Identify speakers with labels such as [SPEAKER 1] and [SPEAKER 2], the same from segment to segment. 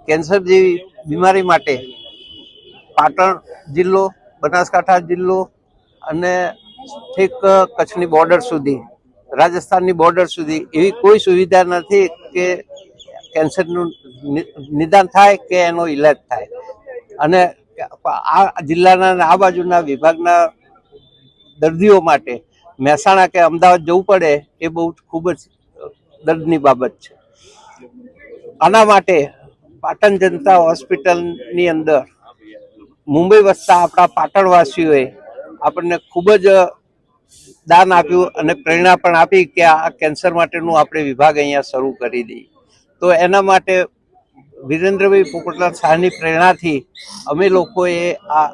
[SPEAKER 1] Cancer જેવી બીમારી માટે પાટણ જિલ્લો, બનાસકાંઠા જિલ્લો અને ઠીક કચ્છની બોર્ડર સુધી, રાજસ્થાનની બોર્ડર સુધી એવી કોઈ સુવિધા નથી કે કેન્સરનું નિદાન થાય કે એનો ઈલાજ થાય. અને આ જિલ્લાના આ બાજુના વિભાગના દર્દીઓ માટે મહેસાણા કે અમદાવાદ જવું પડે એ બહુ ખૂબ જ દર્દની બાબત છે. આના માટે પાટણ જનતા હોસ્પિટલની અંદર મુંબઈ વસતા આપણા પાટણવાસીઓએ આપણને ખૂબ જ દાન આપ્યું અને પ્રેરણા પણ આપી કે આ કેન્સર માટેનું આપણે વિભાગ અહીંયા શરૂ કરી દઈએ. તો એના માટે વિરેન્દ્રભાઈ પોપટલાલ શાહની પ્રેરણાથી અમે લોકોએ આ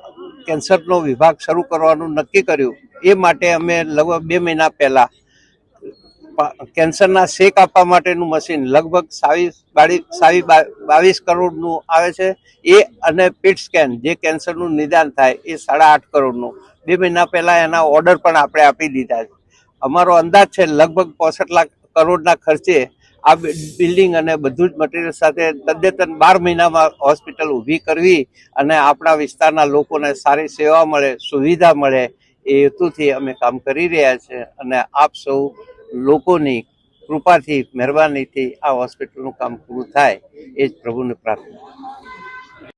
[SPEAKER 1] કેન્સરનો વિભાગ શરૂ કરવાનું નક્કી કર્યું. એ માટે અમે લગભગ 2 મહિના પહેલા કેન્સરના શેક આપવા માટેનું મશીન લગભગ 22 કરોડનું આવે છે એ, અને પીટ સ્કેન જે કેન્સરનું નિદાન થાય એ 8.5 કરોડનું 2 મહિના પહેલા એના ઓર્ડર પણ આપણે આપી દીધા છે. અમારો અંદાજ છે લગભગ 65 લાખ કરોડના ખર્ચે આ બિલ્ડિંગ અને બધું જ મટીરિયલ સાથે તદ્દન 12 મહિનામાં હોસ્પિટલ ઊભી કરવી અને આપણા વિસ્તારના લોકોને સારી સેવા મળે, સુવિધા મળે એ હેતુથી અમે કામ કરી રહ્યા છીએ. અને આપ સૌ લોકોની કૃપાથી, મહેરબાનીથી આ હોસ્પિટલનું કામ પૂરું થાય એ જ પ્રભુને પ્રાર્થના.